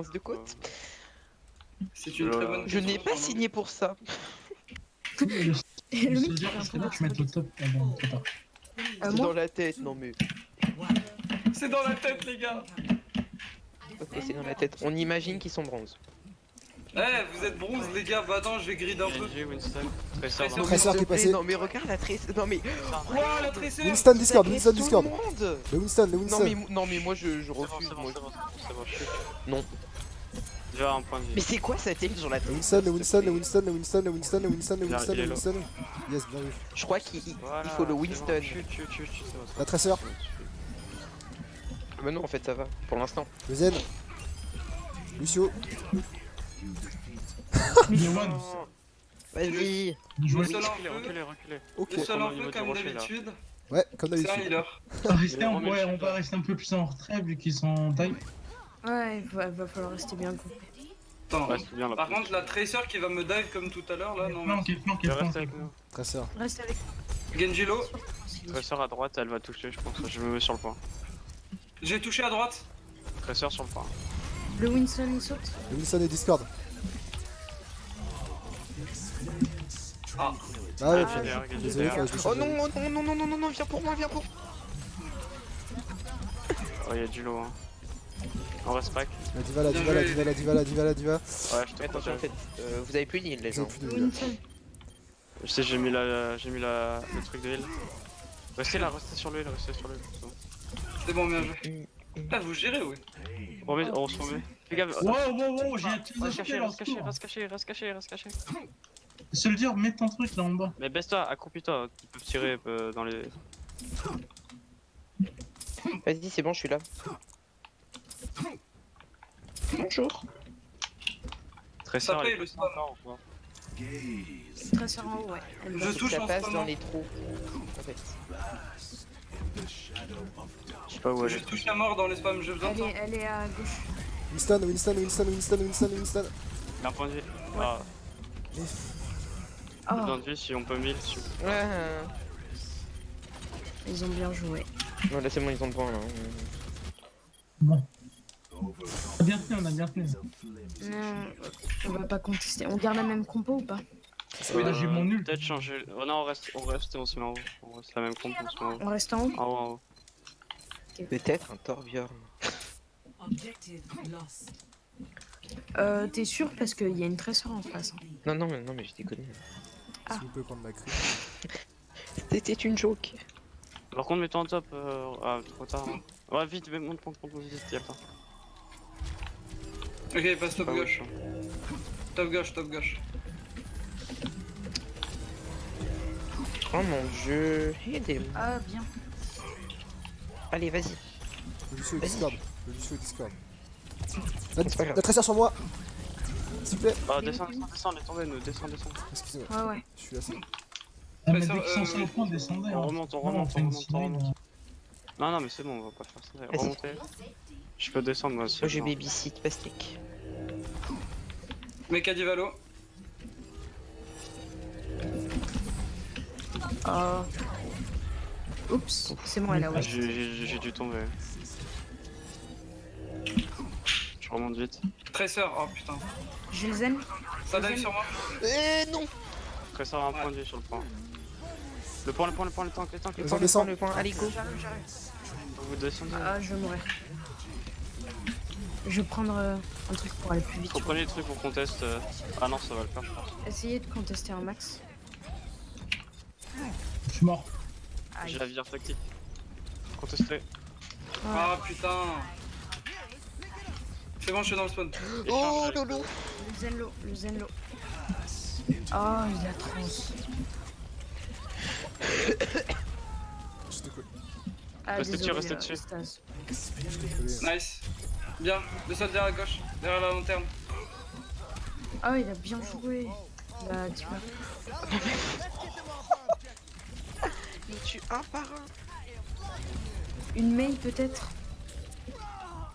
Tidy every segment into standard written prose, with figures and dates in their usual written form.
différence de côte. C'est une très bonne Je question. n'ai pas signé pour ça. Et le mec, il dire fait un que c'est peu là que tu mets au top. Ah bon, trop tard. C'est moi dans la tête, non mais. C'est dans la tête, les gars. Ok, c'est dans la tête. On imagine qu'ils sont bronze. Eh, vous êtes bronze, les gars. Bah attends, je vais grid un peu. GG, Winston. Tracer Non, dans Tracer qui est passé. Non mais regarde la tresse. Non mais. Ouah, la tresseur. Winston Discord, Ça Winston agresse Discord. tout le monde. Le Winston, le Non Winston. mais, non mais moi je C'est bon, refuse. c'est bon, Moi. c'est bon, c'est bon, je suis. Non. Déjà un point de Mais vie. c'est quoi cette île sur la Le tête? Winston, le Winston, le Winston, le Winston, le Winston, le Winston, le Il a- Winston, il est le là. Winston. Yes, bien vu. Je crois qu'il Voilà, il faut le c'est bon, Winston. Chut, c'est bon, c'est bon. La traceur. Mais non en fait ça va, pour l'instant. Le Zen. Lucio. Il est one. Vas-y. Bien joué. Le seul en Reculez, feu, reculez, reculez. Ok. le seul en Au niveau feu du comme rocher, là. d'habitude, Ouais, comme c'est un d'habitude. healer. On va rester un peu plus en retrait vu qu'ils sont en taille. Ouais, va falloir rester bien compris. Attends. Ouais, c'est bien là. Par contre, la tresseur qui va me dive comme tout à l'heure, là, non. Flanque, flanque, Reste flanque. avec nous. Traceur. Reste avec Genjilo, Tracer à droite, elle va toucher, je pense. Je me mets sur le point. j'ai touché à droite. Tracer sur le point. le Winston, il saute. Le Winston et Discord. Ah, Ah ouais, Ah, ok. derrière, Désolé, derrière. faut que je Oh change. non, oh non, non, non, non, non, non, viens pour moi, viens pour moi. Oh, y'a du lot, hein. On reste pack. La diva, la diva, la diva, la diva, la diva, la diva. Ouais, je te Attention en fait, vous avez plus d'île les J'ai gens. plus de Le vie là. Winston. Je sais, j'ai mis le truc de heal. Restez là, restez sur l'huile, restez sur l'huile. c'est bon. c'est bon, bien joué. Ah, vous gérez, oui. On se remet. Les gars, Wow, wow, wow, j'ai reste utilisé caché, leur reste caché, tour. reste caché, reste caché, reste caché. Soldier, mets ton truc là en bas. Mais baisse-toi, accroupis-toi, ils peuvent tirer dans les. Vas-y, c'est bon, je suis là. Bonjour. Tracer, Ça paye elle est le pas spam. encore ou pas? Tracer en haut, ouais. Elle Je va. touche Ça en passe ce dans moment. les trous. En fait. Je sais pas où elle Je est. touche à mort dans les spams, j'ai besoin de ça. Elle est à gauche. Winston, Winston, Winston, Winston, Winston, Winston. Il a un point de vie. Ah, Oh, besoin de vie si on peut 1000. Ouais. ils ont bien joué. Non, là c'est bon, ils ont le point là. Bon. On a bien tenu, on a bien tenu. Non, on va pas contester. On garde la même compo ou pas? Oui, là j'ai mon nul. Peut-être changer. Oh non, on reste et on se met en haut. On reste la même comp, on se met en haut. On reste en haut? En haut, en haut. Peut-être un Torbjorn. T'es sûr? Parce qu'il y a une tresseur en face. Hein. Non mais je déconne. Ah. Si vous pouvez prendre ma crue. C'était une joke. Par contre, mets-toi en top. Ah, trop tard. Hein. Ouais, vite, monte, vite, y'a le temps. Ok, passe top Pas gauche. ouf, hein. Top gauche, top gauche. Oh mon dieu. Aidez-moi. Ah, bien. Allez, vas-y. Le Lucio et Vas-y. Discord. Le Lucio et Discord. C'est pas grave. La traceur sur moi. S'il vous plaît. Ah, descends, laisse tomber, nous, descends. Excusez-moi. Ouais. Je suis là, c'est bon. Ah, mais ça, dès qu'ils sont sur le point, descendez. On hein. remonte, on Non, remonte, fait on une remonte, on sirène, remonte. Non, mais c'est bon, on va pas faire ça. Vas-y. Remontez. Je peux descendre, moi aussi. Moi je non. babysit Pastèque. Mecadivalo. Oh. Oups, c'est bon, elle a ouais. J'ai dû tomber. Je remonte vite. Tresseur, oh putain. J'ai le zen. Ça dive sur moi. Non. Très ça, un point de vie sur le point. Le point, les tanks. Descends, descends. Le point, allez go. J'arrive. Vous descendez. Ah, je vais mourir. Je vais prendre un truc pour aller plus vite. Faut prendre les trucs pour qu'on teste. Ah non, ça va le faire, je pense. Essayez de contester un max. Je suis mort. Aïe. J'ai la vire tactique. Contester. Ah putain. C'est bon, je suis dans le spawn. Oh lolo. Le zen low. Oh, il a trans. J'étais cool. Ah, Restez désolé, dessus, restez dessus. Stas. J'étais collé. Nice. Bien, le sol derrière à gauche, derrière la lanterne. Oh, il a bien joué. Bah, tu vois. Il tue un par un. Une mail peut-être.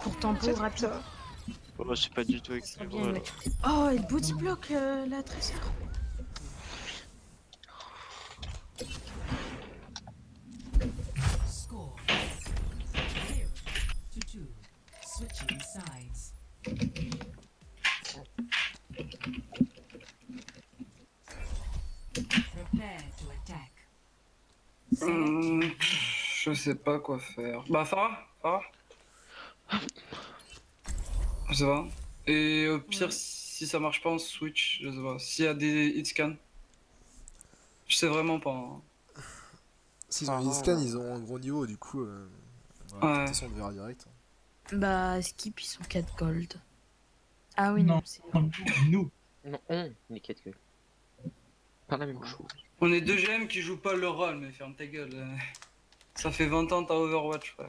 Pour tempo rapide. Oh, c'est pas du tout Ça serait équilibré. bien, ouais. Oh, il body block la tresseur. Score 0-2. Switching sides. Je sais pas quoi faire. Bah Farah. Je sais pas. Et au pire, si ça marche pas, on switch. Je sais pas. S'il y a des hitscans. Je sais vraiment pas. Hein. S'ils ont les scans, ils ont un gros niveau, du coup. Voilà, Ouais. de toute façon, on le verra direct. Bah, Skip, ils sont 4 gold. Ah oui, Non. non, c'est. Nous. Non, on est 4 gueules. Pas la même chose. On est deux GM qui jouent pas leur rôle, mais ferme ta gueule. Ça fait 20 ans t'as Overwatch, frère.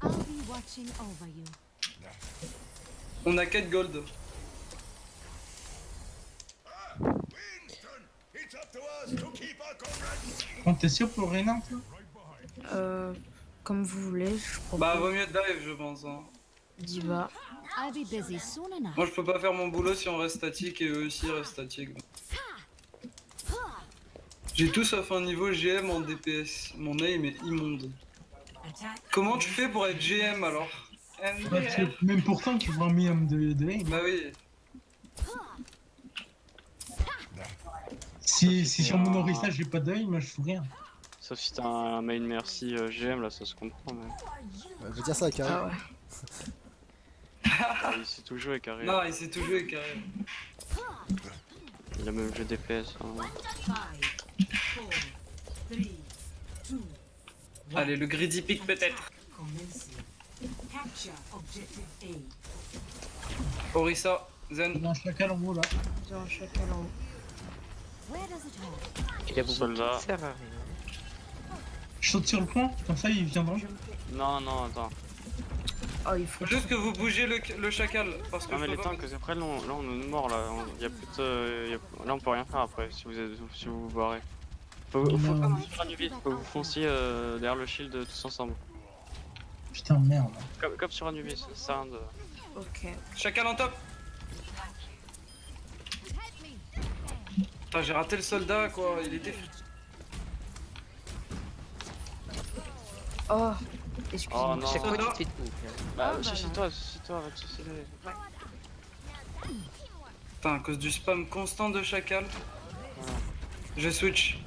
I'll be watching over you. On a 4 gold. On t'es sûr pour Renan, toi? Comme vous voulez, je propose Bah vaut mieux dive, je pense. Hein. Diva. I'll be busy soon enough. Moi je peux pas faire mon boulot si on reste statique et eux aussi restent statiques. J'ai tout sauf un niveau GM en DPS. Mon aim est immonde. Comment tu fais pour être GM alors? Bah, même pourtant, tu vois un minimum de aim. Bah oui. Si sur mon Orisa j'ai pas d'œil, moi je fous rien. Sauf si t'as un main merci GM là, ça se comprend. Mais... Ouais, je veux dire ça à Carré. Ah ouais. Ah, il sait tout jouer carré. Non, il s'est tout joué carré. Il a même jeu DPS. Hein. Allez, le greedy pick peut-être. Orisa, Zen. Il y a un chacal en haut là. J'ai un chacal en haut. Where does it hurt? Il a beaucoup Soldat. qui servent à rien. Je saute sur le point, comme ça il viendra. Non, non, attends. Oh, il faut. Faut juste que vous bougez le chacal. Parce que Non, mais je les peux pas tanks, après, là, on est mort là. Y a plus de. Là, on peut rien faire après si vous vous barrez. Faut comme sur Anubis, faut que vous fonciez derrière le shield tous ensemble. Putain, merde. Comme sur Anubis, ça sert à rien de. Ok. Chacal en top. Putain, j'ai raté le soldat quoi, il était. Oh, Oh excuse-moi. non. Chaque fois, tu Soldat. te fais tout. Bah, bah, suicide-toi, va te suicider. Putain, à cause du spam constant de chacal. Je switch.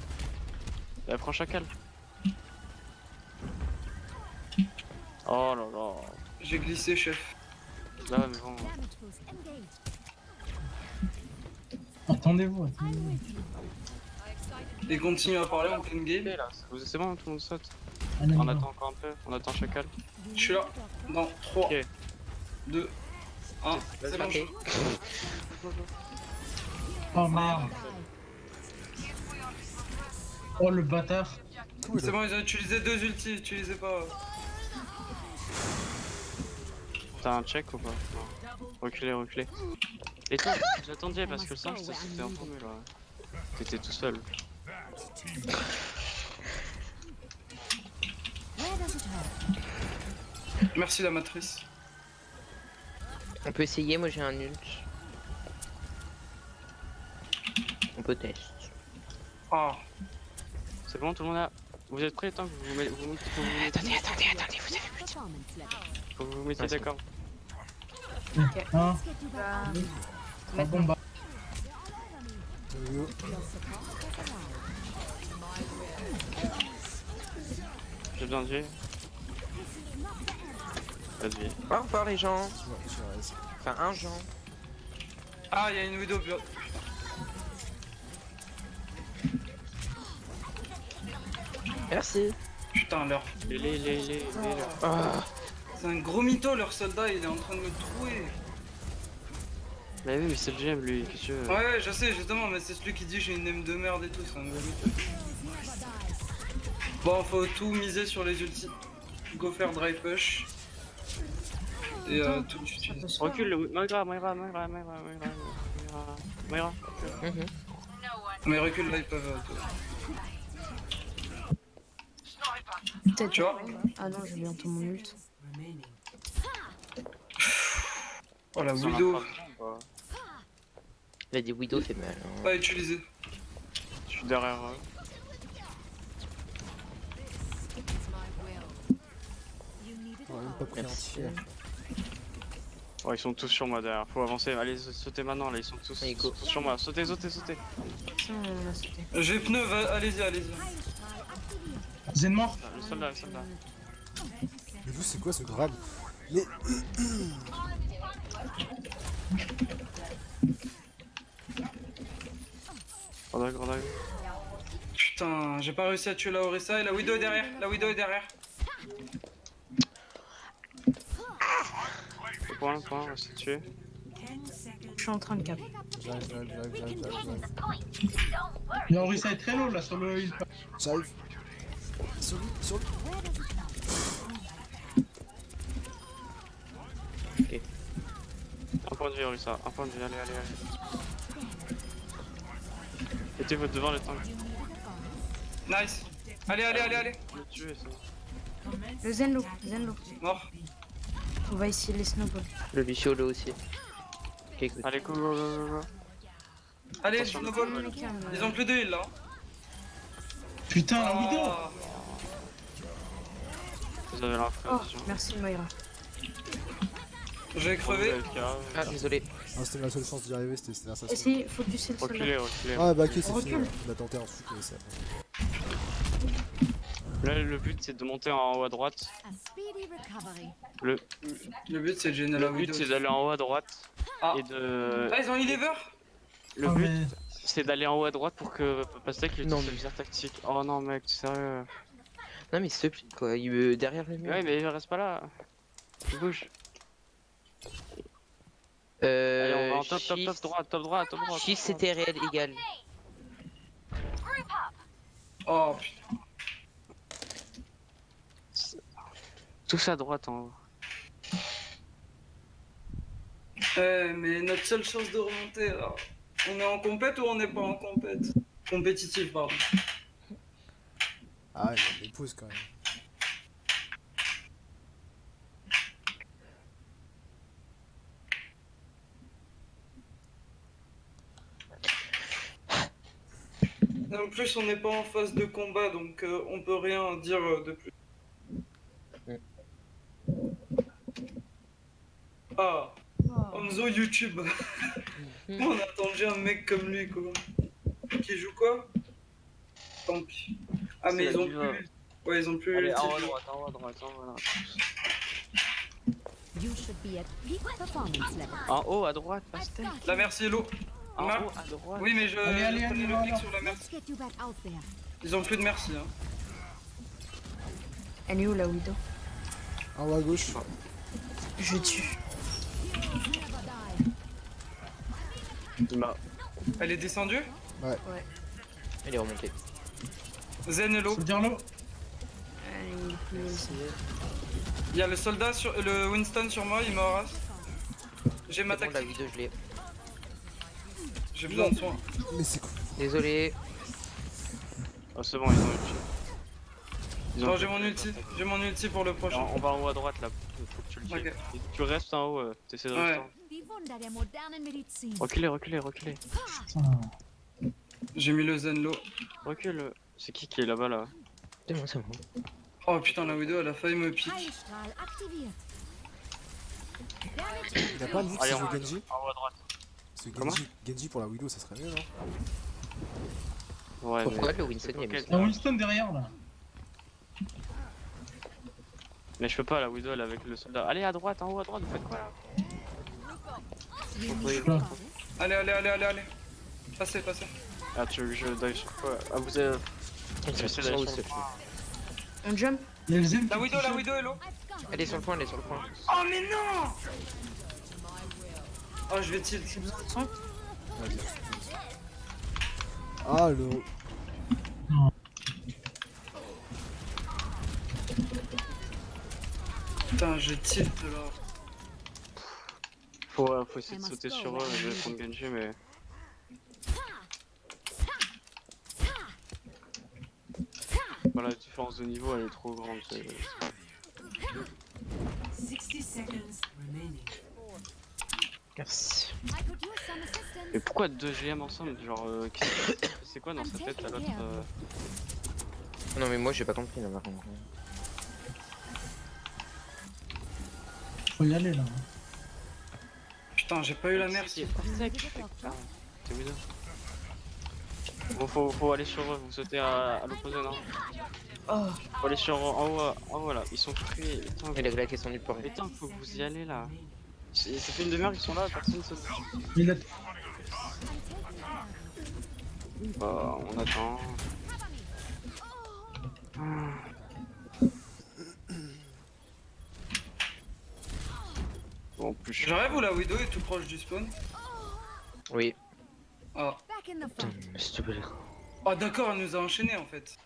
Bah, prends chacal. Oh là là. J'ai glissé, chef. Là, mais bon. Damage boost engaged. Attendez-vous. Et continue à parler en pleine game. Là, c'est bon, tout le monde saute. Allez, On non. attend encore un peu, on attend chacal. Je suis là. Dans 3, Ok. 2, 1. C'est bon. Ok. Oh merde. Oh le bâtard. C'est bon, ils ont utilisé 2 ultis, utilisez pas. T'as un check ou pas? Non. Reculez. Et toi, vous attendiez parce que le singe c'était entendu là. T'étais tout seul. Where does it hurt? Merci la matrice. On peut essayer, moi j'ai un ult. On peut tester. Ah. C'est bon, tout le monde a. Vous êtes prêts? Tant que vous mettez. Attendez, vous avez Performance level. Faut que vous vous mettiez Ah, c'est d'accord. Hein? Let's get you back on track. Ah bon bah. Your support has arrived. J'ai bien dit. Vas-y. Au revoir les gens. Ouais, je reste. Enfin, un Jean. Ah, y'a une widow. Merci. Putain, leur. Les. Ah. C'est un gros mytho, leur soldat, il est en train de me trouer. Bah oui, mais c'est le GM lui, qu'est-ce que tu veux? Ouais, je sais, justement, mais c'est celui qui dit j'ai une aime de merde et tout, c'est un gros mytho. Bon, faut tout miser sur les ultis. Go faire dry push. Et tout utiliser. Recule, Moira. Mhm. Mais recule là, ils peuvent. Peut-être. Tu vois? Ah non, j'ai bientôt mon ult. Oh la Ils sont widow. là, quoi. Il a dit Widow fait mal. Hein. Pas utilisé. Je suis derrière eux. On a même pas pris un Merci. tir. Oh, ils sont tous sur moi derrière, faut avancer. Allez, sautez maintenant, là, ils sont tous, Allez, go. tous sur moi. Sautez, sautez, sautez. Sinon, on a sauté. J'ai pneu, allez-y, allez-y. Zen mort. Le soldat, le soldat. Mais vous, c'est quoi ce grab? Mais Grenade, grenade. Putain, j'ai pas réussi à tuer la Orisa et la Widow est derrière. La Widow est derrière. Point, on va se tuer. Je suis en train de cap. j'arrive. Mais Orisa est très low là sur le hill. J'arrive. Sur lui. Un point de vie, Orisa, un point de vie, allez. Mettez votre devant le tank. Nice. Allez. Le tuer, c'est bon. Le Zenlo. Mort. On va essayer les snowballs. Le Lucio là aussi. Ok, good. Allez, go. Allez, Attention, snowball. On est calme. Ils ont plus de heal là. Putain, la Widow. Ah. Vous avez l'info, Oh, attention. merci Moira. J'ai crevé. Ah, désolé. Ah, c'était ma seule chance d'y arriver, c'était l'assassin. Essayez, focuser le soldat. Reculez. Ah bah ok, c'est On fini. recule. On a tenté un truc, mais ça. Là, le but c'est de monter en haut à droite. A speedy recovery. Le but c'est de gêner la Le but Widow. c'est d'aller en haut à droite Ah. et de. Ah, ils ont Ilever. Le Ah, but mais- c'est d'aller en haut à droite pour que Pastek utilise Non, sa mais- visère tactique. Oh non, mec, sérieux. Non, mais s'il te plaît, quoi. Il derrière le mur. Ouais, mais il reste pas là. Il bouge. Allez, on va en top droit. Shift c'était réel égal. Oh putain. Tous à droite en haut. Mais notre seule chance de remonter là. On est en compète ou on n'est pas en compète? Compétitif, pardon. Ah ouais, il y a des pauses quand même. En plus, on n'est pas en phase de combat, donc on peut rien dire de plus. Ah, Hamzo YouTube. On a attendu un mec comme lui, quoi. Qui joue quoi? Tant pis. Ah, mais C'est ils la ont diva. plus. Ouais, ils ont plus. Allez, le en haut à titre. droite. You should be at peak performance level. En haut à droite, Pastek. La merci, Hello. En Mar- haut à droite. Oui, mais je Allez, prenais le voilà. clic sur la merci. Let's get you back out there. Ils ont plus de merci, hein. Elle est où la Widow? En haut à gauche. Je tue. Il m'a. Elle est descendue? Elle est remontée. Zen Hello. Faut dire l'eau. Elle est plus- Il y a le soldat sur le Winston sur moi, il me harasse. J'ai ma C'est bon, la tactique, vidéo, je l'ai. j'ai besoin de soin. Mais c'est quoi? Désolé. Oh, c'est bon, ils ont ulti. Bon, j'ai mon ulti pour le prochain. On va en haut à droite là. Faut que tu le tiens. Ok. Et tu restes en haut, t'essaies de Ouais. rester en haut. Die Wunder der modernen Medizin. Reculez. Putain. J'ai mis le Zenlo. Recule. C'est qui est là-bas là? C'est bon. Oh putain, la Widow, elle a failli me pique. Heilstrahl aktiviert. Il a pas dit que Allez, c'est on va- le Genji? En haut à droite. Parce que Comment Genji pour la Widow, ça serait mieux, non? Ouais, Pourquoi mais... le Winston il y a mis Ok. Il y a Winston derrière là. Mais je peux pas, la Widow elle est avec le soldat. Allez à droite, en haut à droite, vous faites quoi là? Là. Allez. Passez. Ah, tu veux que je dive sur quoi? Ah, vous avez. Je vais essayer d'aller sur le point. On jump? Il y a le Zen. La Widow, hello. Elle est sur le point, Oh mais non. Oh, je vais tilt. Ah, le. Putain, je tilt là. Faut essayer de sauter sur eux, je vais prendre Genji, mais. Voilà, la différence de niveau elle est trop grande. 60 seconds remaining. Merci. I could use some assistance. Mais pourquoi 2 GM ensemble? Genre, c'est quoi dans sa tête à l'autre Non, mais moi j'ai pas compris là par contre. Faut y aller là. Putain, j'ai pas eu la merci. T'es où Bon, faut aller sur eux, vous sautez à l'opposé, non? Oh, Faut aller sur en haut là, ils sont fruits. Putain, Et les claques sont nuls pour rien. putain, faut que vous y allez là. Ça fait une demi-heure qu'ils sont là, personne saute. Il a... Bah, on attend. Bon, en plus, J'arrive où la Widow est tout proche du spawn? Oui. Ah. Back in the front. S'il te plaît. Oh d'accord, elle nous a enchaînés en fait.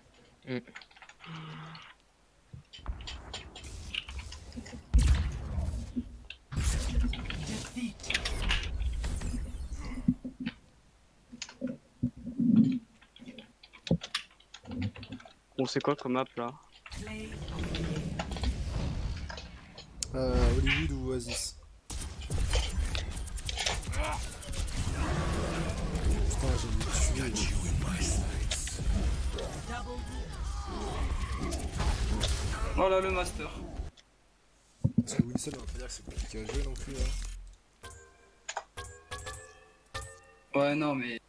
Defeat. on sait quoi comme map là? Play. Hollywood ou Oasis. Putain, j'ai tué. Oh là le master. Parce que Wilson, on va pas dire que c'est compliqué à jouer non plus. Hein. Ouais non mais...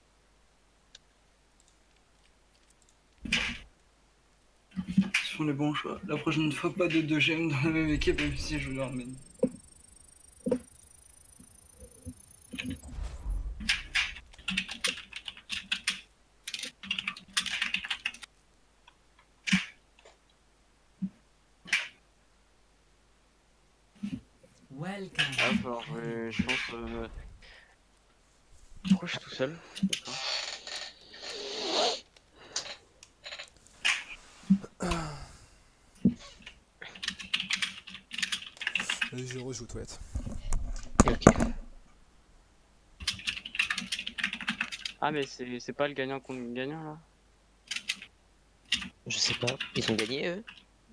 Ce sont les bons choix. La prochaine fois pas de 2 gemmes dans la même équipe même si je leur mène. Welcome. Ah, alors, je pense. Pourquoi je suis tout seul? D'accord. Allez, je rejoue aux toilettes. Ok. Ah, mais c'est pas le gagnant contre le gagnant là? Je sais pas. Ils ont gagné eux?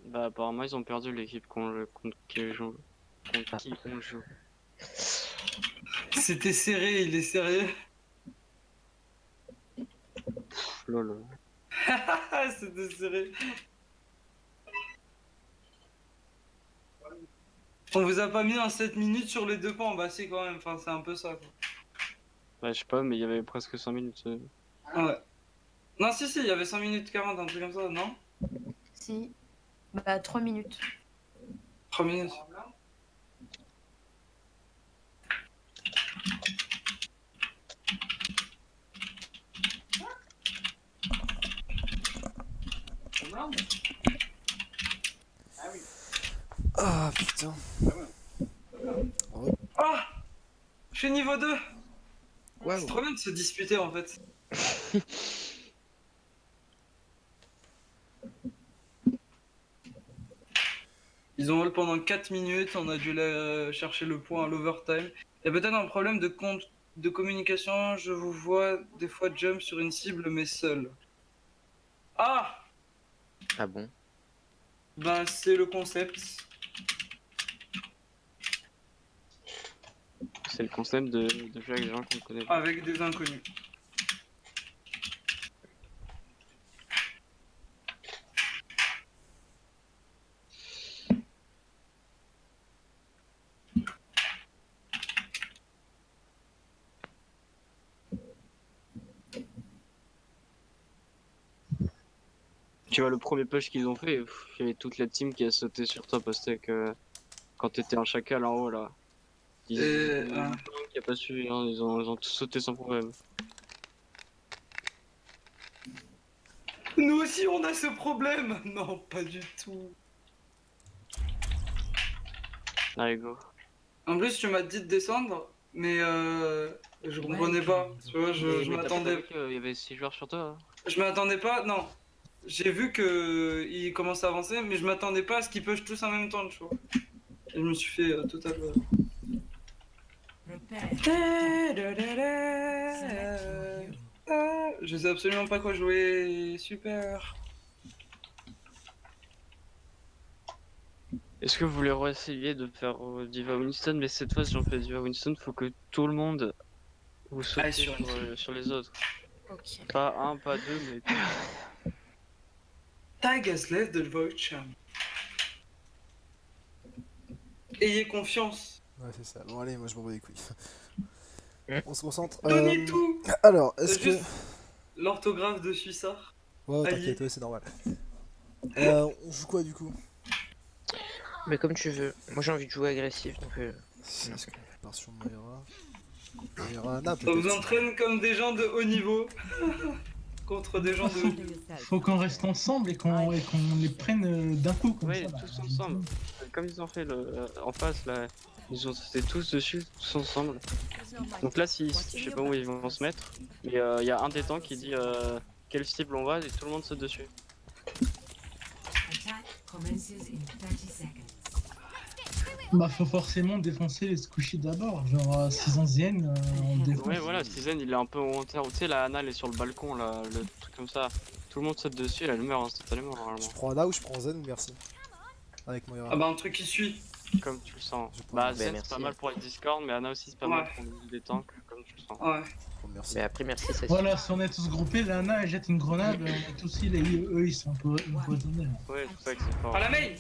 Bah, apparemment, ils ont perdu l'équipe contre qui joue. Contre qui on joue. C'était serré, il est sérieux. Lol. C'était serré. On vous a pas mis un 7 minutes sur les 2 pans, bah si quand même, enfin c'est un peu ça quoi. Bah, je sais pas, mais il y avait presque 5 minutes. Ouais. Non si il y avait 5 minutes 40, un truc comme ça, non? si. Bah, 3 minutes. 3 minutes. Ah putain. Ah! Je suis niveau 2! Waouh. C'est trop bien de se disputer en fait. Ils ont hold pendant 4 minutes, on a dû chercher le point à l'overtime. Il y a peut-être un problème de communication, je vous vois des fois jump sur une cible mais seul. Ah! Ah bon? Ben c'est le concept. C'est le concept de jouer avec des gens qu'on connaît pas. Avec des inconnus. Tu vois, le premier push qu'ils ont fait, il y avait toute la team qui a sauté sur toi parce que quand t'étais un chacal en haut là. Il y a qui a pas suivi, hein, ils ont tous sauté sans problème. Nous aussi on a ce problème. Non, pas du tout. Allez, go. En plus tu m'as dit de descendre, mais je comprenais pas. Tu vois, je Mais t'as pas m'attendais. vu qu'il y avait 6 joueurs sur toi. Hein. Je m'attendais pas, non. J'ai vu que il commence à avancer, mais je m'attendais pas à ce qu'ils push tous en même temps, tu vois. Et je me suis fait totalement. Prepare. Select your hero. Je sais absolument pas quoi jouer. Super. Est-ce que vous voulez réessayer de faire Diva Winston? Mais cette fois, si on fait Diva Winston, faut que tout le monde vous saute Aille sur sur les autres. Ok. Pas un, pas deux, mais Tag has left the void champ. Ayez confiance. Ouais, c'est ça. Bon, allez, moi je m'en bats les couilles. Hein On se concentre. Donnez tout. Alors, est-ce que. Juste l'orthographe de Suissard. Ouais, Aïe. t'inquiète, ouais, c'est normal. On joue quoi du coup? Mais comme tu veux. Moi j'ai envie de jouer agressif donc. Est-ce qu'on part sur Moira? Moira, Anna On vous peut-être. entraîne comme des gens de haut niveau. Contre des gens de haut niveau. Faut qu'on reste ensemble et qu'on les prenne d'un coup comme Ouais, ça. là. tous ensemble. Comme ils ont fait en face là, ils ont sauté tous dessus, tous ensemble. Donc là, si je sais pas où ils vont se mettre, mais il y a un des temps qui dit quelle cible on va et tout le monde saute dessus. Bah faut forcément défoncer les squishies d'abord, genre 6 anciennes on défonce. Ouais, voilà, Tizen il est un peu en hauteur. Tu sais, la Anna elle est sur le balcon là, le truc comme ça. Tout le monde saute dessus, elle meurt instantanément normalement. Je prends Anna ou je prends Zen ou merci? Avec Moira. Ah bah un truc qui suit. Comme tu le sens. Je prends- Bah, Bah, Zen c'est merci. pas mal pour les Discord, mais Anna aussi c'est pas Ouais. mal pour les tanks, comme tu le sens. Ouais. Je prends merci. Mais après merci ça. Voilà, si on est tous groupés, Lana elle jette une grenade, on est tous eux ils sont empoisonnés. Ouais, c'est ça que c'est fort. Ah la mail.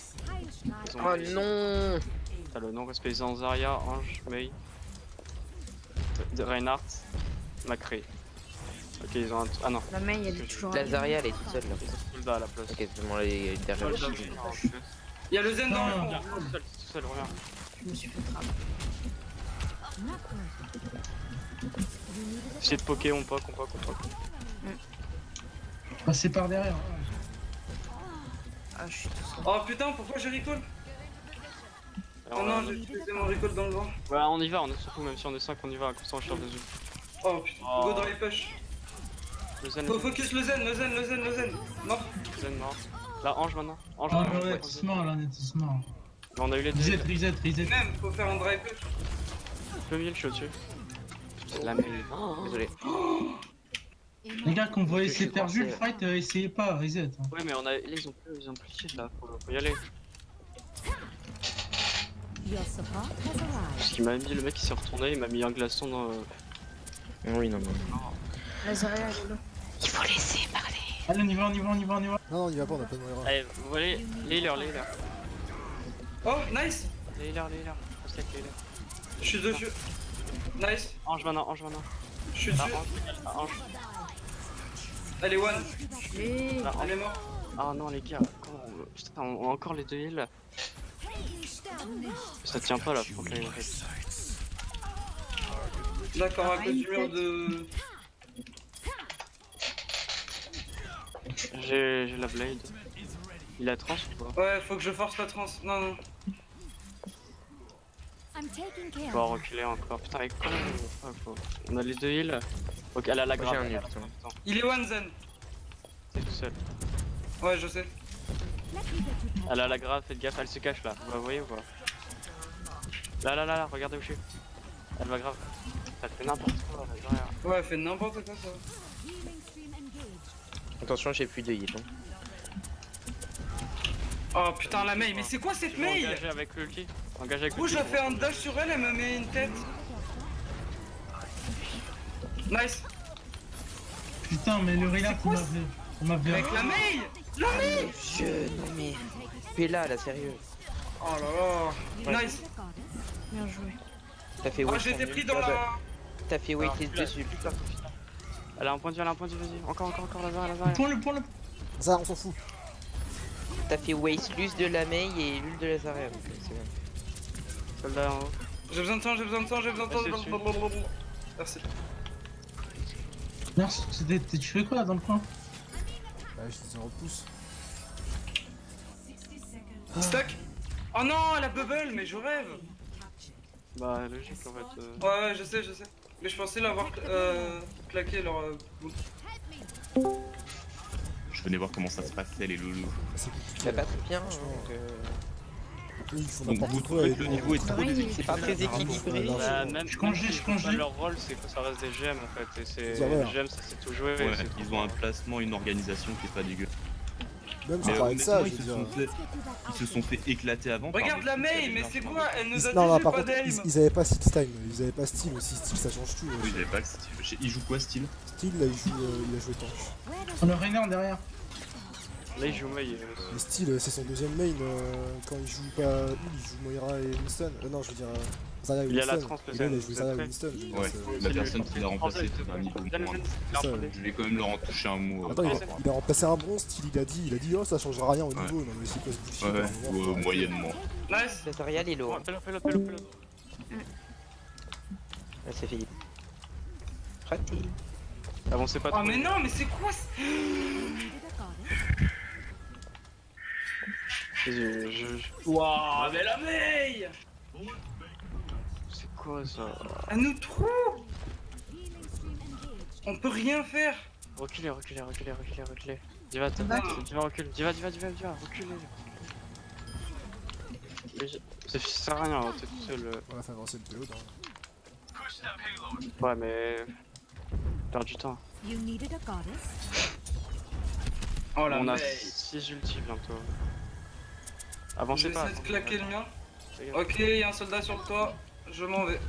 Ils ont- Oh non. T'as le non-respect des Zarya, Ange, Mei, Reinhardt, Macré. Ok, ils ont un. Ah non, La main, elle est toujours. La Zarya elle est toute seule là. Soldat à la place. Ok, vraiment les derrière le Soldat, shield. Il y a le zen dans le Non, fond. tout seul, reviens. Je me suis fait trapper. Essayez de poker, on poke. Passer par derrière. Ah, je suis tout seul. Oh putain, pourquoi j'ai recall? Oh non, j'ai utilisé mon recall dans le vent. Ouais, on y va, on est surtout, même si on est 5, on y va, comme ça on cherche des œufs. Oh putain, Oh. go dans les push. Le Zen, Faut focus le zen. Mort. Zen mort. Là, Ange maintenant. Ange, Ah, maintenant. on est tous morts là, on est tous morts. On a eu les deux. Reset. Même, faut faire un dry push. Le mille, je suis au-dessus. La mail. Désolé. Les gars, qu'on voit Je essayer suis de faire vu le coincé. fight, essayez pas, reset. Hein. Ouais, mais on a. Là, ils ont plus de shield là, faut y aller. Your support has arrived. Parce qu'il m'a mis, le mec il s'est retourné, il m'a mis un glaçon dans. Oui non. La Zarya, elle est là. Il faut laisser parler. Allez, on y va. Non, non, on y va pas, on a pas de Moira. Allez, vous voyez, les healers. Oh, nice. Les healers. On se les healers. Je suis dessus. Nice. Ange maintenant. Je suis Ah, dessus. Ange. Elle est one. Et. Ah, Elle est morte. Ah non les gars, putain, on a encore les deux heals. Ça tient pas là, faut que en fait. D'accord, à cause du mur de. J'ai la blade. Il a trans ou pas? Ouais, faut que je force la trans. Non. I'm taking Je care vais of reculer encore. Putain, avec quoi on a les deux heals. Ok, elle a la Moi, grave. j'ai un elle a la ult, hein. grave. Il est one zen. C'est tout seul. Ouais, je sais. Let me get you Elle a la grave, faites gaffe, elle se cache là. Vous la voyez ou pas? Là, regardez où je suis. Elle va grave. Elle fait n'importe quoi, elle va derrière. Ouais, elle fait n'importe quoi ça. healing stream engaged. Attention j'ai plus de heal. Hein. Oh putain, la mail. Mais c'est quoi cette Je vais mail? engager avec l'ulti. Engagé avec Gros, l'ulti. je fais un dash sur elle, elle me met une tête. Nice. Putain, mais le Reinhardt, quoi, on m'avait. Avec la mail. Je non mais. Pella là sérieux. Oh là là. Nice. Bien joué. T'as fait Oh, wait. j'ai été pris dans la. T'as fait wait list dessus. Elle a un point de vie, vas-y. Encore, la Le point. Ça, on s'en fout. T'as fait waste lus de la Mei et l'ul de la Zarya. Donc c'est bien. Soldat en haut. J'ai besoin de temps. Vas-y, Merci. Merci, tu fais quoi là dans le coin? Ouais, je te repousse. Stuck. Oh non, elle a bubble, mais je rêve. Bah, logique en fait. Ouais, je sais. Mais je pensais l'avoir claqué leur. Je venais voir comment ça se passait les loulous. C'est compliqué. T'as pas très bien. franchement. Donc, Eux, ils font Donc n'importe vous quoi. trouvez et que le nous, niveau est on- trop déséquilibré. c'est pas très équilibré. Bah, même Je congèle. leur rôle, c'est que ça reste des GM en fait. Et c'est Ça va. les GM, ça c'est tout joué. Ouais, c'est tout. ils ont un placement, une organisation qui est pas dégueu. Même Mais sans parler de ça, honnêtement, je veux dire. ils se sont fait éclater avant. par Regarde des la trucs mail, qui mais avaient c'est bien quoi? Elle nous a dit Non, j'ai par pas contre, d'aim. ils avaient pas Steel Time, ils avaient pas Steel aussi. Steel, ça change tout. Oui, j'avais pas que Steel. Il joue quoi, Steel? Steel, là, il a joué tank. On a Reinhardt derrière. Là, il joue Mei. Mais style, c'est son deuxième main. Quand il joue pas Heal, il joue Moira et Winston. Non, je veux dire Zarya et Il y a la Winston. trans, Et là, il a le joué Zarya et secret. Winston. je veux dire, Ouais, c'est- la personne qui l'a remplacé était un niveau moins. c'est ça, Je vais quand même leur en toucher un mot. Attends, il a remplacé un bronze, style, il a dit oh ça changera rien au Ouais. niveau. Non mais c'est quoi ce bullshit Ouais, à un moment, ou faut arrêter. moyennement. Nice. Le Zarya, il est lourd. Fais-le. Ah, c'est Philippe. Raté. Avancez pas trop. Oh mais non, mais c'est quoi You needed a goddess. Waouh, mais la Mei. C'est quoi ça? Elle nous trouve. Healing stream engaged. On peut rien faire. Reculez. Diva, Diva, recule. Diva, reculez. Ça sert à rien, t'es tout seul. On va faire avancer le PO. Ouais, mais. Perd du temps. You needed a goddess. Oh la On a Mei. 6 ulti bientôt. Je Avancez vais pas. essayer de claquer le mien. Fais gaffe. Ok, il y a un soldat sur le toit. Je m'en vais.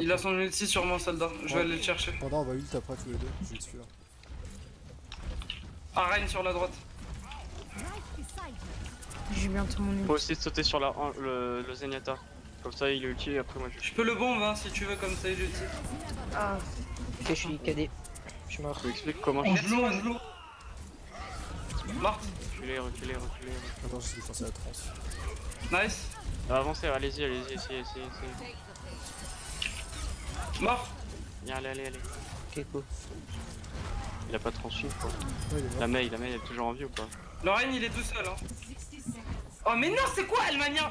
Il a son ulti sur mon soldat. Je vais aller le chercher. Pendant on va ult après tous les deux. Je vais te suivre. Arène sur la droite. Right beside her. J'ai bientôt mon Faut ult. aussi sauter sur le Zenyatta. Comme ça, il est ulti et après moi je Je peux le bombe hein, si tu veux comme ça il est ulti. Ah, Ok, je suis KD. Je suis mort. Je vous explique comment Angelo. Morte. reculer. Attends, j'essaie de forcer la trans. Nice. Avancez, allez-y, essayez. Mort. Viens, allez. Ok, cool. Il a pas transfus quoi. Ouais, il est mort. La Mei, elle est toujours en vie ou pas? Lorraine il est tout seul hein. Oh mais non c'est quoi Almania?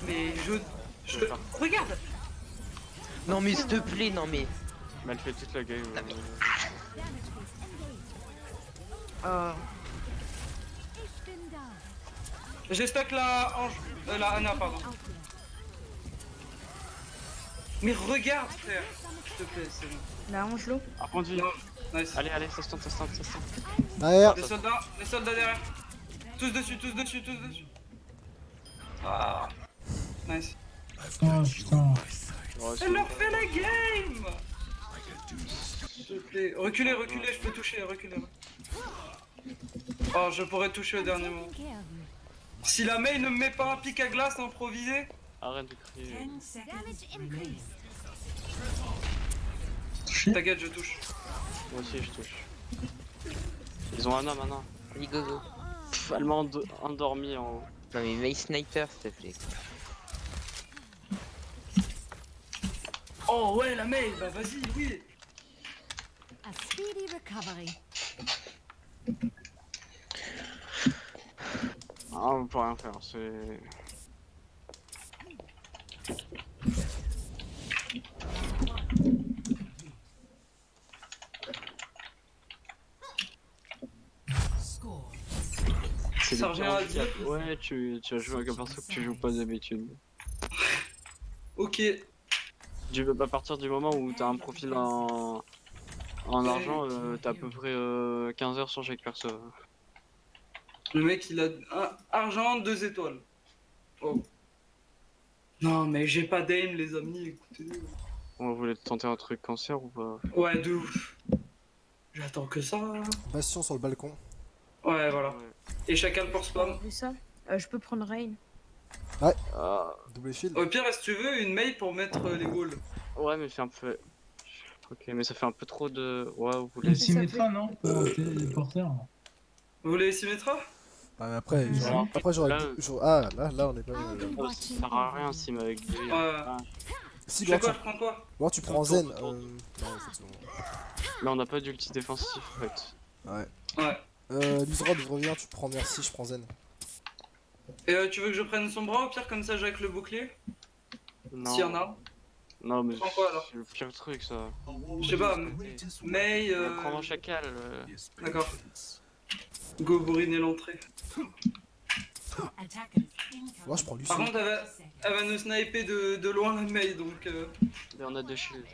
Mais je... Regarde. Non, mais s'il te plaît, non, mais. Mais elle fait toute la game. Damage boost engaged. ah. Ich bin da. J'ai stack la Ange... la Anna pardon. Out there. Mais regarde frère. S'il te plaît c'est bon. Là, Angelo. Par vie. Non, nice. Allez, ça se tente. Derrière. Les soldats derrière. Tous dessus. Ah. Nice. Oh putain. Ouais, Elle leur fait la game. S'il te plaît. Reculez, je peux toucher, reculez. Oh, je pourrais toucher au dernier moment. Taking care of you. Si la Mei ne me met pas un pic à glace improvisé. Arrête de crier. Damage increased. Touché. T'inquiète, je touche. Moi aussi, je touche. Ils ont Anna maintenant. Allez, go. Elle m'a endormi en haut. Non, mais Mei Sniper, s'il te plaît. Oh ouais, la Mei, bah vas-y, oui. A speedy recovery. Ah, on peut rien faire, c'est. C'est Ça des revient à dire. Ouais, tu as joué avec un perso que tu joues pas d'habitude. Ok. À partir du moment où t'as un profil en argent, t'as à peu près 15 heures sur chaque perso. Le mec, il a un argent, 2 étoiles. Oh. Non, mais j'ai pas d'aim, les amis, écoutez. On voulait tenter un truc cancer ou pas? Ouais, de ouf. J'attends que ça. Bastion sur le balcon. Ouais, voilà. Ouais. Et chacal pour spam. Vu ça. Je peux prendre Rain. Ah, Double shield. Au pire, si tu veux, une mail pour mettre les walls. ouais, mais c'est un peu. Ok, mais ça fait un peu trop de. Ouais, vous voulez. Une Symmetra, non? Pour téléporter. Vous voulez les Symmetra? Ah, mais après, Ouais. après j'aurais. Là, Ah, là on est pas. I'll be Ça watching sert à rien si mais avec des. Ouais. Ah. Si, Je fais bon, quoi, je prends quoi? bon, tu prends Tourne, Zen. tourne. Non, en fait, c'est bon. Mais on n'a pas d'ulti défensif en fait. Ouais. Ouais. Lizrod, reviens, tu prends Merci, je prends Zen. Et tu veux que je prenne son bras au pire, comme ça j'ai avec le bouclier? Non. S'il y en a. Non, mais Prends quoi, alors? c'est le pire truc ça. Je sais pas, mais. Prends-moi chacal. D'accord. Go bourriner l'entrée. Moi, je prends Lucie. Par contre, elle va nous sniper de loin la mail donc. Mais on a deux shields.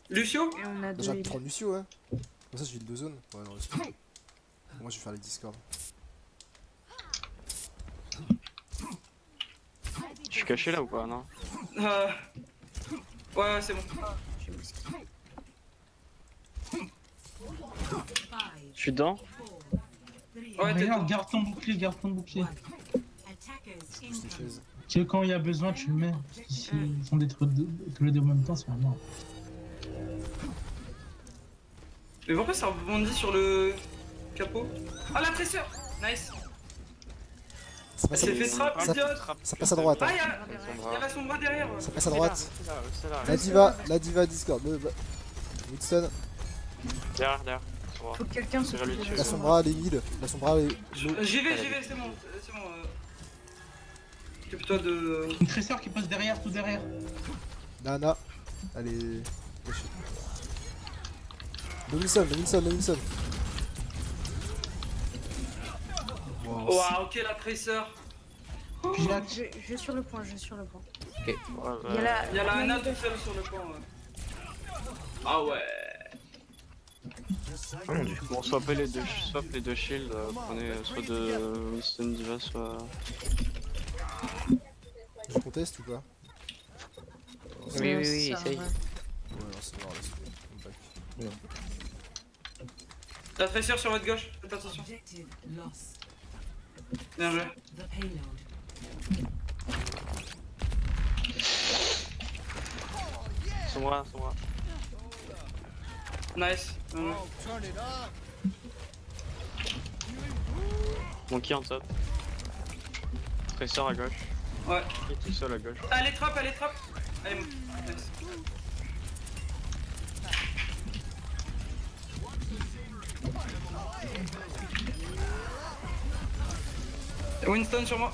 Lucio? Et on a Déjà, deux. prends Lucio, ouais. Comme ça, j'ai le 2 zones. Ouais, non, laisse tomber. Moi, je vais faire les Discord. Je suis caché là ou pas, non? Ouais, c'est bon. Je suis dedans? Ouais, t'es Regarde, garde ton bouclier, garde ton bouclier. Juste les chaises. Tu sais, quand il y a besoin, tu le mets. S'ils font des trucs que le en même temps, c'est mort. Mais pourquoi ça rebondit sur le capot? Ah, la tresseur! Nice! Ça Elle passe, s'est fait trap, ça- idiote! ça passe à droite. Ah, Hein. y'a la sombra derrière! Ça passe à droite. C'est là. La diva Discord. Winston. Derrière. Faut que quelqu'un se Je vais le tuer. La sombra, les mid. La sombra, les. J'y vais, c'est bon. Occupe-toi de. Une tresseur qui passe derrière, tout derrière. Nana. Allez. Le Wilson. Wow. Ouah, ok, la tresseur. Puis Jacques, Je suis sur le point. Ouais, Il y a la, Il y a la Anna tout seul sur le pont. Ah ouais. Oh mon dieu. Bon, swap les deux shields, prenez soit de Winston Diva, soit... Je conteste ou pas? Oui, essaye. ça, ouais. Ouais, non, c'est mort, là. La tresseur sur votre gauche, faites attention. Bien joué. Sombra. Nice. Bien joué. Monkey en top. Tresseur à gauche. Ouais. Et tout seul à gauche. Allez, trap. Allez, nice. Winston sur moi.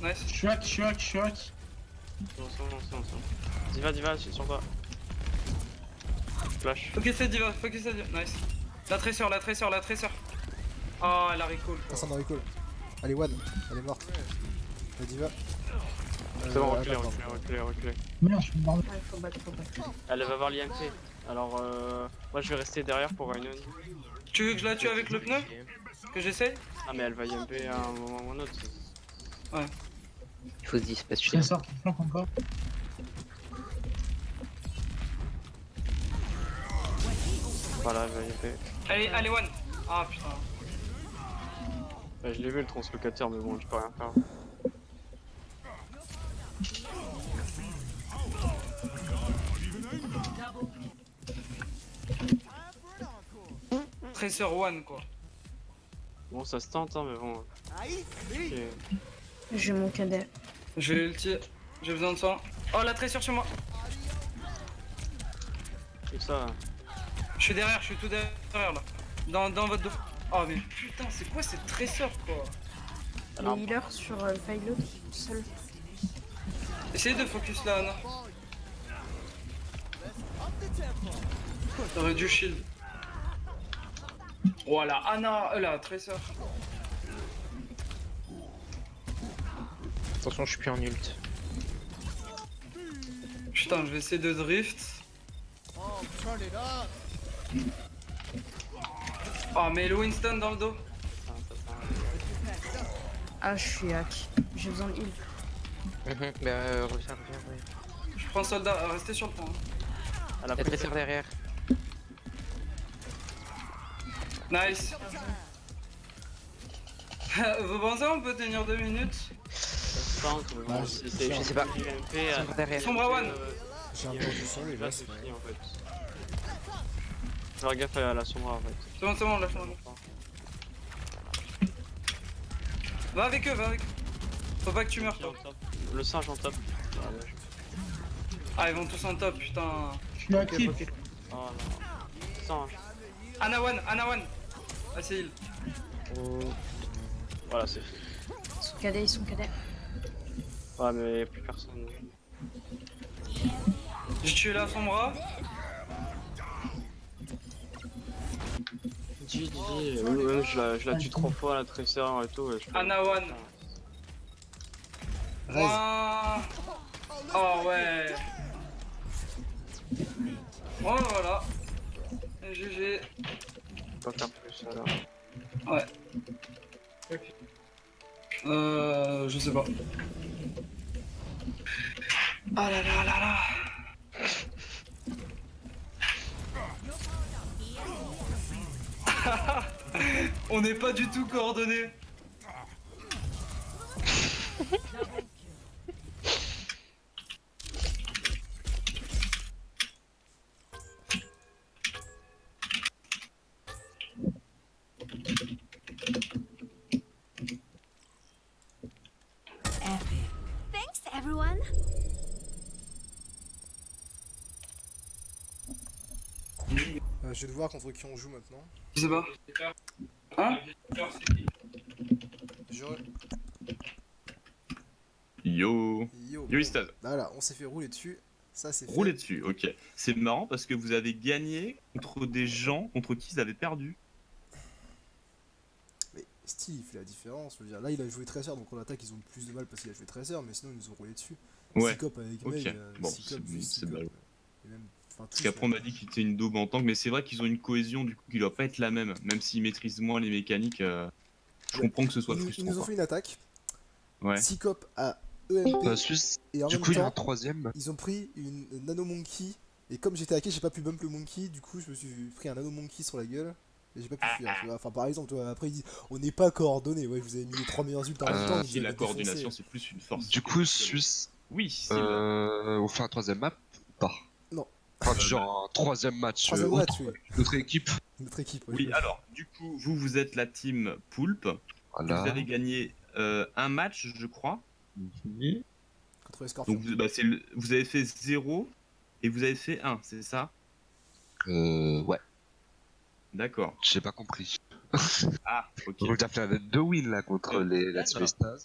Nice. Shuak. Non. Diva, sur toi. Flash. Focus cette diva. Nice. La tresseur. Oh, elle a recall. Personne dans recall. Elle est one. Elle est morte. La diva. C'est bon, attends. reculez. Merde, je suis mort. Ouais, faut battre. Elle va avoir l'IMP. Alors, moi je vais rester derrière pour Rhinon. Tu veux que je la tue avec le pneu? Que j'essaye? Ah, mais elle va IMP à un moment ou un autre. Il faut se dispatcher. Tresseur qui flanque encore. Voilà, elle va IMP. Allez, one. Ah putain. Je l'ai vu le translocateur, mais bon, je peux rien faire. Tracer one quoi. Bon, ça se tente, hein, mais bon. Ok. J'ai mon cadet. Je vais ulti. J'ai besoin de ça. Oh, la tressure sur moi. Tout ça. Je suis derrière, je suis tout derrière là. Dans votre dos. Oh mais putain, c'est quoi cette tresseur quoi? Les healers sur le payload seul. Essayez de focus là, Anna. T'aurais dû shield. Voilà, Anna, la tresseur. Attention, je suis plus en ult. Putain, je vais essayer de drift. Oh mais le Winston dans le dos. Ah, je suis hack. J'ai besoin de heal. Reviens. Je prends soldat, restez sur le pont. À la La tresseur derrière. Nice. Vous pensez on peut tenir 2 minutes? tente, mais bon, Bah, si c'est je sais pas. UMP, Sombre derrière. Sombra one. J'ai un peu de son lui, Là, là. c'est fini en fait. Faire gaffe à la Sombra en fait. C'est bon, lâche-moi. Va avec eux. Faut pas que tu meurs toi. Le singe en top. Ah ils vont tous en top, putain. Je suis actif. Oh non. Singe. Anna one. Ah c'est heal. Voilà, c'est fait. Ils sont cadets. Ouais, mais y'a plus personne. J'ai tué la Sombra. Je la tue 3 fois la tresseur et tout. Et je peux- Anna one. Ouah. Oh ouais. Oh voilà. GG. Pas faire plus alors. Ouais. Je sais pas. Ah là là là là. On n'est pas du tout coordonnés. Thanks, everyone. Je vais devoir contre qui on joue maintenant. Je sais pas. Hein? Je... Yo. Yo. Yo Istaz. Voilà, on s'est fait rouler dessus. Ça c'est fait. Roulez dessus, ok. C'est marrant parce que vous avez gagné contre des gens contre qui ils avaient perdu. Mais Steel il fait la différence. Je veux dire, là il a joué Tracer donc en attaque ils ont plus de mal parce qu'il a joué Tracer, mais sinon ils nous ont roulé dessus. Ouais. Psychop avec Ok. Mei, Bon, Psychop, c'est- juste c'est Psychop, ballot. et même, enfin, Parce tous, qu'après on m'a ouais. dit qu'il était une daube en tank, mais c'est vrai qu'ils ont une cohésion du coup qui doit pas être la même. Même s'ils maîtrisent moins les mécaniques, je Ouais. comprends que ce soit Ils frustrant. nous ont quoi. fait une attaque. Ouais. Psychop a EMP Suisse, et en du même coup, il y a un temps troisième. ils ont pris une Nano Monkey. Et comme j'étais hacké, j'ai pas pu bump le Monkey. Du coup, je me suis pris un Nano Monkey sur la gueule. Et j'ai pas pu fuir. Tu vois. Enfin, par exemple, toi, après, ils disent on n'est pas coordonnés. Ouais, vous avez mis les 3 meilleurs ults en même temps. vous Si avez la défoncé. coordination c'est plus une force. Du coup, Suisse, Oui, c'est on fait un troisième map ou pas? Non. Enfin, genre un troisième match. Troisième autre, match, oui. Notre équipe. Notre équipe, ouais, Oui, je- alors, du coup, vous êtes la team Poulpe. Voilà. Vous avez gagné un match, je crois. contre les Scorpions. Donc, vous avez fait 0 et vous avez fait 1, c'est ça? Ouais, D'accord. j'ai pas compris. Ah, ok. Donc, t'as fait 2 wins là contre les d'accord. Let's Stars.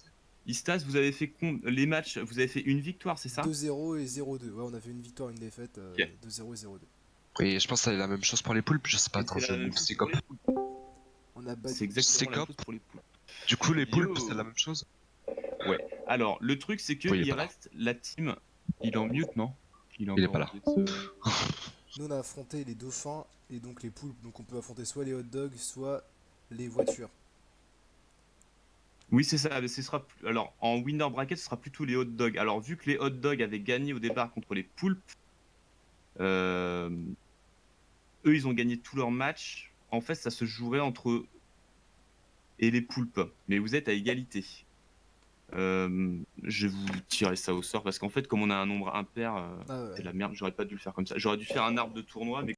Istas, vous avez fait les matchs, vous avez fait une victoire, c'est ça? 2-0 et 0-2. Ouais, on a fait une victoire, une défaite. Ok. 2-0 et 0-2. Et je pense que ça est la même chose pour les poulpes, je sais pas, attends, C'est je la même me chose c'est pour comme. les poulpes. On a C'est battu. exactement C'est la même cop. chose pour les poulpes. Du coup, les poulpes, Yo. c'est la même chose. Alors, le truc, c'est que Oui, il est il pas là. reste la team. Il est en mute, non? Il est encore pas là. en mute, Nous, on a affronté les dauphins et donc les poulpes. Donc, on peut affronter soit les hot dogs, soit les voitures. Oui, c'est ça. Mais ce sera alors en winner bracket, ce sera plutôt les hot dogs. Alors vu que les hot dogs avaient gagné au départ contre les poulpes, eux ils ont gagné tous leurs matchs. En fait, ça se jouerait entre eux et les poulpes. Mais vous êtes à égalité. Je vais vous tirer ça au sort parce qu'en fait, comme on a un nombre impair, Ah ouais. c'est la merde. J'aurais pas dû le faire comme ça. J'aurais dû faire un arbre de tournoi, mais